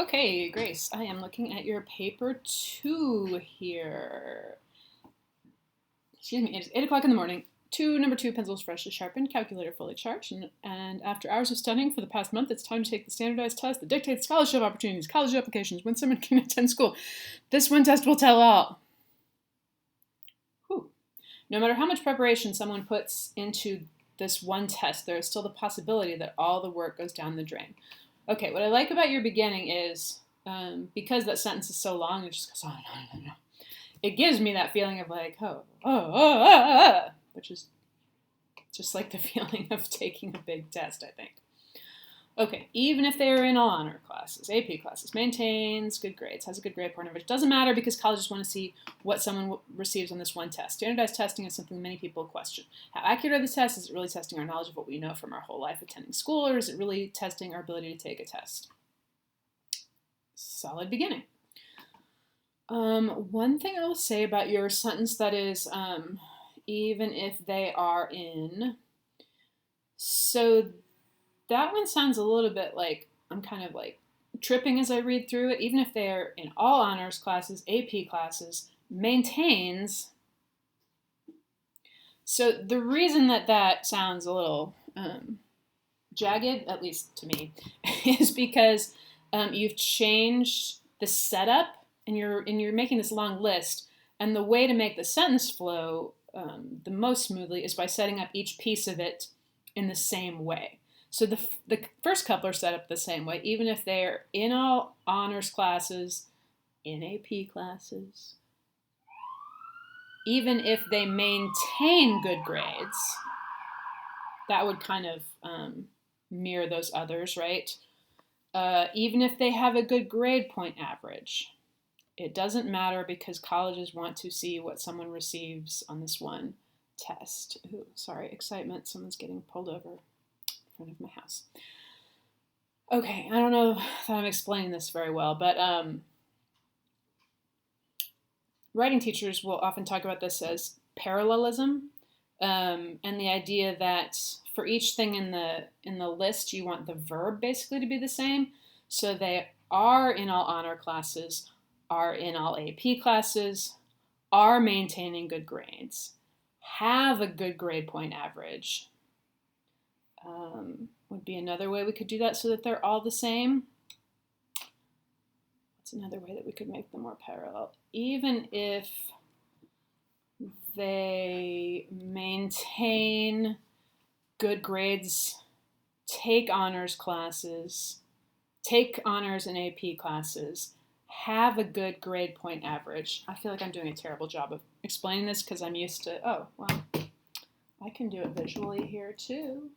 Okay, Grace, I am looking at your paper 2 here. Excuse me, it is 8 o'clock in the morning. Number 2 pencils freshly sharpened, calculator fully charged, and after hours of studying for the past month, it's time to take the standardized test that dictates scholarship opportunities, college applications, when someone can attend school. This one test will tell all. Whew. No matter how much preparation someone puts into this one test, there is still the possibility that all the work goes down the drain. Okay, what I like about your beginning is, because that sentence is so long, it just goes on and on and on. It gives me that feeling of like, which is just like the feeling of taking a big test, I think. Okay, even if they are in all honor classes, AP classes, maintains good grades, has a good grade point average. Doesn't matter because colleges want to see what someone receives on this one test. Standardized testing is something many people question. How accurate are the tests? Is it really testing our knowledge of what we know from our whole life attending school, or is it really testing our ability to take a test? Solid beginning. One thing I will say about your sentence that is, even if they are in, so that one sounds a little bit like I'm kind of like tripping as I read through it. Even if they are in all honors classes, AP classes, maintains. So the reason that sounds a little jagged, at least to me, is because you've changed the setup and you're making this long list. And the way to make the sentence flow the most smoothly is by setting up each piece of it in the same way. So the first couple are set up the same way, even if they're in all honors classes, in AP classes, even if they maintain good grades, that would kind of mirror those others, right? Even if they have a good grade point average, it doesn't matter because colleges want to see what someone receives on this one test. Ooh, sorry, excitement. Someone's getting pulled over in front of my house. Okay, I don't know if I'm explaining this very well, but writing teachers will often talk about this as parallelism, and the idea that for each thing in the list, you want the verb basically to be the same. So they are in all honor classes, are in all AP classes, are maintaining good grades, have a good grade point average. Would be another way we could do that so that they're all the same. What's another way that we could make them more parallel? Even if they maintain good grades, take honors classes, take honors and AP classes, have a good grade point average. I feel like I'm doing a terrible job of explaining this because I'm used to, oh, well, I can do it visually here too.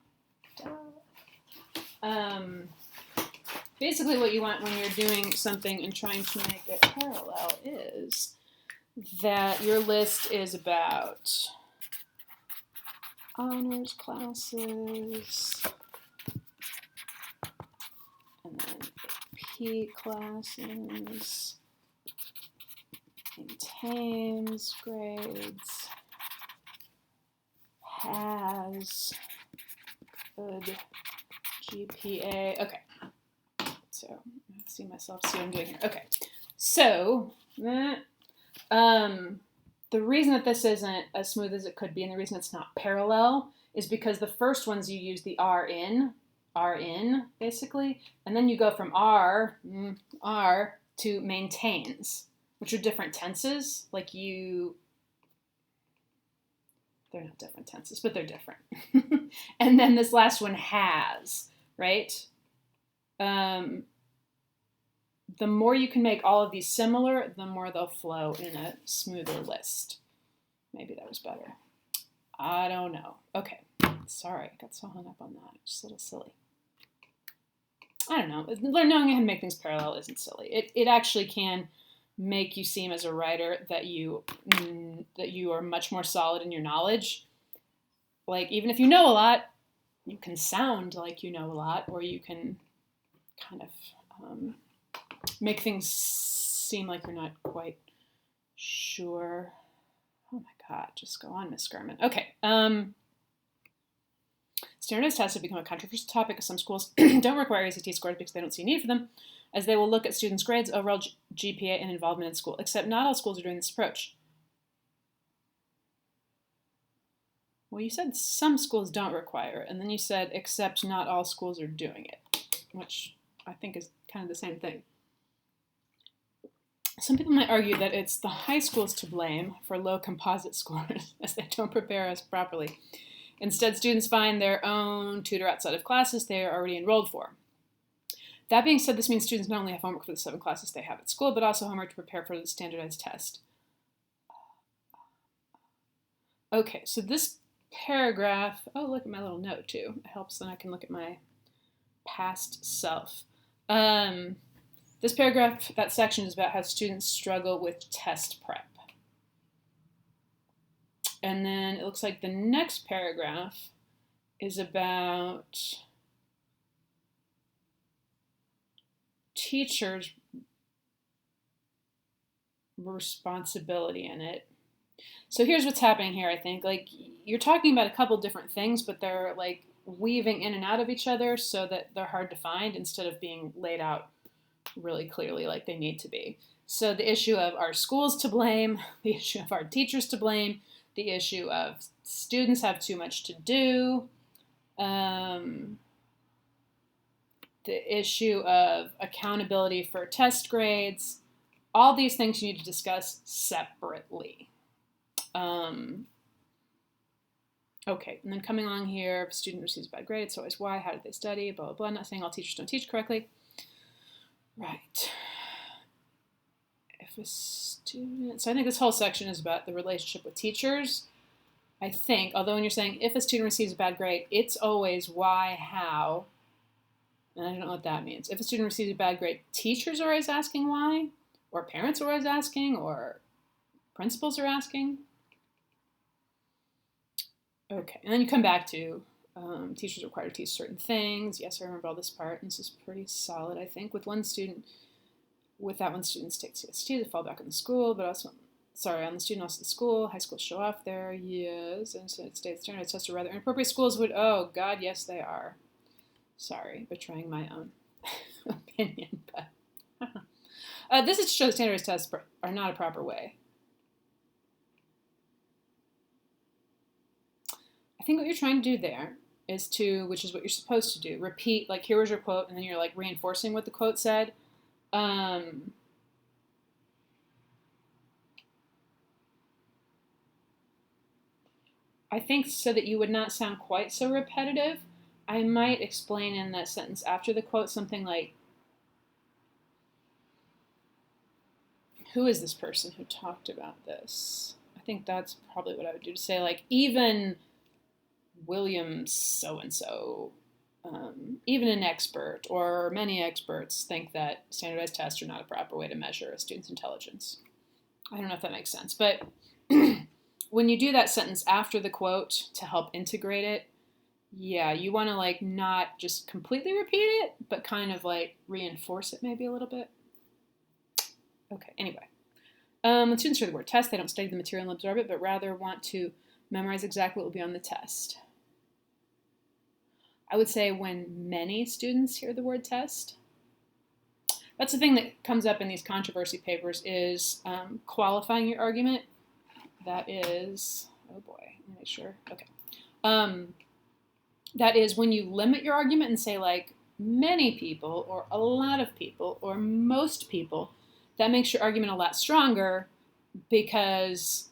Basically what you want when you're doing something and trying to make it parallel is that your list is about honors classes and then AP classes, maintains grades, has good GPA. Okay. So I see myself, see what I'm doing here. Okay. So the reason that this isn't as smooth as it could be and the reason it's not parallel is because the first ones you use the are in basically, and then you go from are to maintains, which are different tenses. Like they're not different tenses, but they're different. And then this last one has, right? The more you can make all of these similar, the more they'll flow in a smoother list. Maybe that was better. I don't know. Okay. Sorry, I got so hung up on that. Just a little silly. I don't know. Knowing how to make things parallel isn't silly. It actually can make you seem as a writer that you are much more solid in your knowledge. Like, even if you know a lot, you can sound like you know a lot, or you can kind of make things seem like you're not quite sure. Oh my God, just go on, Miss Skerman. Okay. Standardized tests have become a controversial topic as some schools don't require ACT scores because they don't see a need for them, as they will look at students' grades, overall GPA, and involvement in school, except not all schools are doing this approach. Well, you said some schools don't require it, and then you said except not all schools are doing it, which I think is kind of the same thing. Some people might argue that it's the high schools to blame for low composite scores, as they don't prepare us properly. Instead, students find their own tutor outside of classes they are already enrolled for. That being said, this means students not only have homework for the 7 classes they have at school, but also homework to prepare for the standardized test. Okay, so this paragraph, oh, look at my little note too. It helps, then I can look at my past self. This paragraph, that section is about how students struggle with test prep. And then it looks like the next paragraph is about teachers' responsibility in it. So here's what's happening here, I think. Like, you're talking about a couple different things, but they're like weaving in and out of each other so that they're hard to find instead of being laid out really clearly like they need to be. So the issue of our schools to blame, the issue of our teachers to blame, the issue of students have too much to do, the issue of accountability for test grades, all these things you need to discuss separately. Okay, and then coming along here, if a student receives a bad grade, it's always why, how did they study, blah, blah, blah. I'm not saying all teachers don't teach correctly. Right. If a student, so I think this whole section is about the relationship with teachers. I think, although when you're saying if a student receives a bad grade, it's always why, how, and I don't know what that means. If a student receives a bad grade, teachers are always asking why, or parents are always asking, or principals are asking. Okay, and then you come back to teachers are required to teach certain things. Yes, I remember all this part, and this is pretty solid, I think. With that one student take CST to fall back on the school, but also, on the student, also the school. High schools show off there, yes, and so it states standardized tests are rather inappropriate. Schools would, oh God, yes they are. Sorry, betraying my own opinion, but this is to show that standardized tests are not a proper way. I think what you're trying to do there is to, which is what you're supposed to do, repeat, like here was your quote, and then you're like reinforcing what the quote said. I think so that you would not sound quite so repetitive, I might explain in that sentence after the quote something like, who is this person who talked about this? I think that's probably what I would do, to say like, even William so-and-so, even an expert or many experts think that standardized tests are not a proper way to measure a student's intelligence. I don't know if that makes sense, but when you do that sentence after the quote to help integrate it, yeah, you want to like not just completely repeat it, but kind of like reinforce it maybe a little bit. Okay, anyway. When students hear the word test, they don't study the material and absorb it, but rather want to memorize exactly what will be on the test. I would say when many students hear the word test. That's the thing that comes up in these controversy papers is qualifying your argument. That is, oh boy, let me make sure, okay. That is when you limit your argument and say like many people or a lot of people or most people, that makes your argument a lot stronger because,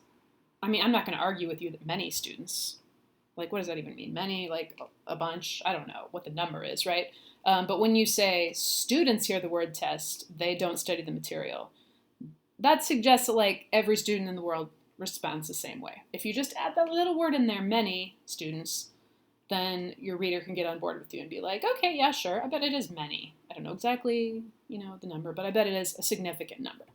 I mean, I'm not going to argue with you that many students, like what does that even mean? Many, like a bunch, I don't know what the number is, right? But when you say students hear the word test, they don't study the material. That suggests that like every student in the world responds the same way. If you just add that little word in there, many students, then your reader can get on board with you and be like, okay, yeah, sure, I bet it is many. I don't know exactly, the number, but I bet it is a significant number.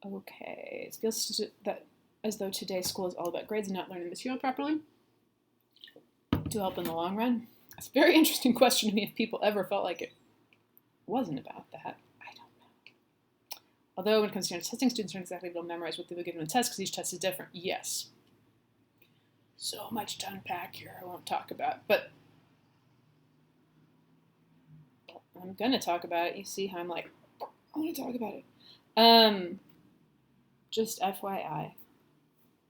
Okay, it feels that as though today's school is all about grades and not learning the material properly to help in the long run. It's a very interesting question to me if people ever felt like it wasn't about that. I don't know. Although when it comes to testing, students aren't exactly able to memorize what they were given in a test because each test is different. Yes. So much to unpack here I won't talk about. But I'm going to talk about it. You see how I'm like, I want to talk about it. Just FYI.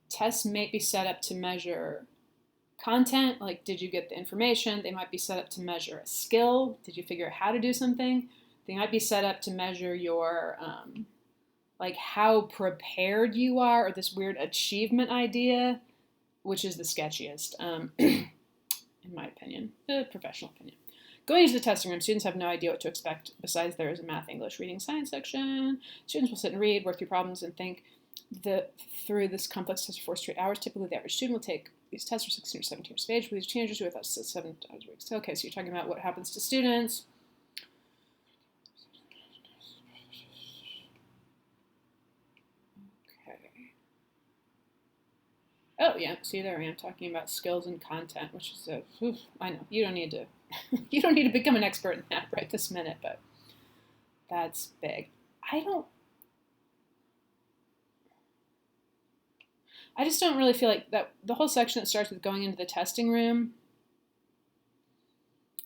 Tests may be set up to measure content, like did you get the information? They might be set up to measure a skill. Did you figure out how to do something? They might be set up to measure your, like how prepared you are, or this weird achievement idea, which is the sketchiest, in my opinion, professional opinion. Going into the testing room, students have no idea what to expect besides there is a math, English, reading, science section. Students will sit and read, work through problems, and think through this complex test for 4 straight hours. Typically, the average student will take these tests for 16 or 17 years of age, with these teenagers with us 7 hours a week. So, okay, so you're talking about what happens to students. Okay. Oh, yeah, see, there I am talking about skills and content, which is I know, you don't need to you don't need to become an expert in that right this minute, but that's big. I just don't really feel like that the whole section that starts with going into the testing room,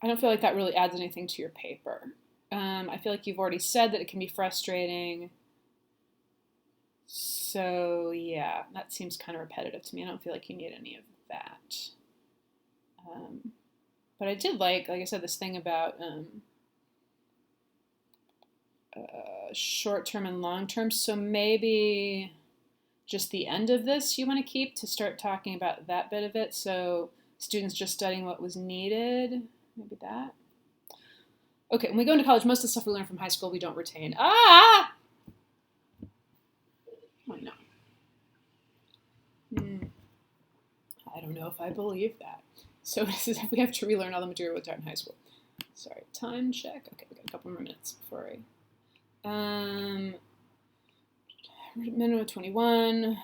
I don't feel like that really adds anything to your paper. I feel like you've already said that it can be frustrating. So yeah, that seems kind of repetitive to me. I don't feel like you need any of that. But I did like I said, this thing about short-term and long-term. So maybe just the end of this you want to keep to start talking about that bit of it. So students just studying what was needed. Maybe that. Okay, when we go into college, most of the stuff we learn from high school we don't retain. Ah! Oh, no. I don't know if I believe that. So we have to relearn all the material we taught in high school. Sorry, time check. Okay, we got a couple more minutes before I... minimum of 21,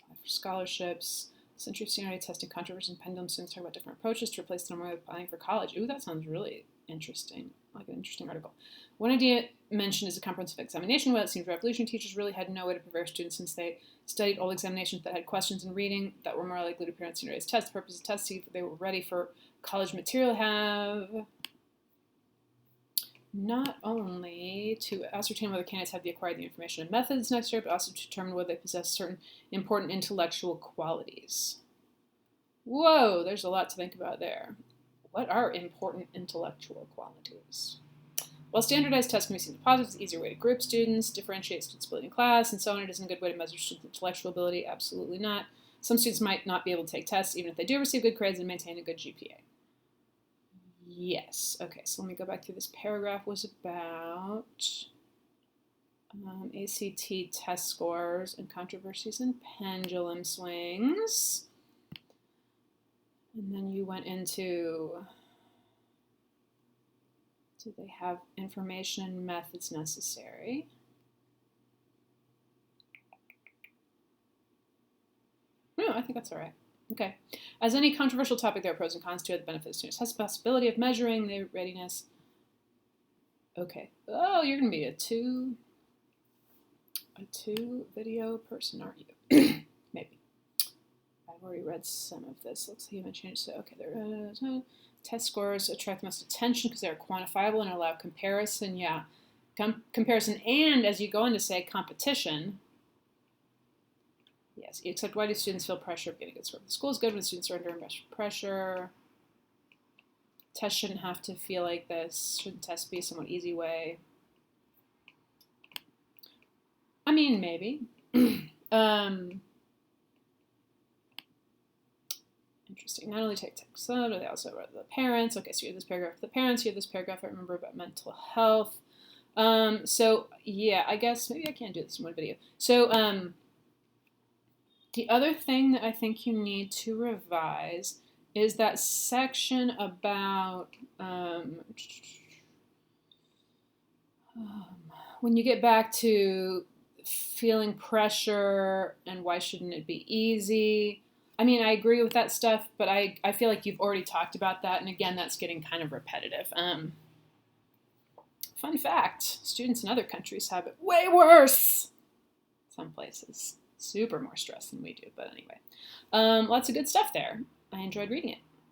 for scholarships, century of seniority testing, controversy, and pendulum. Students talk about different approaches to replace the normal way of applying for college. Ooh, that sounds really interesting, like an interesting article. One idea mentioned is a comprehensive examination. Well, it seems revolutionary teachers really had no way to prepare students since they studied old examinations that had questions in reading that were more likely to appear on senior tests. The purpose of tests, see if they were ready for college material, have not only to ascertain whether candidates have acquired the information and methods necessary, but also to determine whether they possess certain important intellectual qualities. Whoa, there's a lot to think about there. What are important intellectual qualities? While standardized tests can be seen as positive, it's an easier way to group students, differentiate students' ability in class, and so on. It isn't a good way to measure students' intellectual ability. Absolutely not. Some students might not be able to take tests, even if they do receive good grades and maintain a good GPA. Yes. Okay, so let me go back through this paragraph. Was about ACT test scores and controversies and pendulum swings. And then you went into, do they have information and methods necessary? No, I think that's all right. Okay. As any controversial topic, there are pros and cons to it. The benefit of students has the possibility of measuring their readiness. Okay. Oh, you're going to be a two video person, aren't you? Maybe. I've already read some of this. Looks like you haven't changed. So, okay, there. Test scores attract the most attention because they're quantifiable and allow comparison. Yeah. Comparison, and as you go on to say competition. Yes, except why do students feel pressure of getting a good score? The school is good when students are under pressure. Tests shouldn't have to feel like this. Shouldn't tests be a somewhat easy way? I mean, maybe. Interesting. Not only take text, but they also wrote the parents. Okay, so you have this paragraph for the parents. You have this paragraph I remember about mental health. So, yeah, I guess maybe I can't do this in one video. So, the other thing that I think you need to revise is that section about when you get back to feeling pressure and why shouldn't it be easy. I mean, I agree with that stuff, but I feel like you've already talked about that, and again, that's getting kind of repetitive. Fun fact, students in other countries have it way worse. Some places. Super more stress than we do, but anyway. Lots of good stuff there. I enjoyed reading it.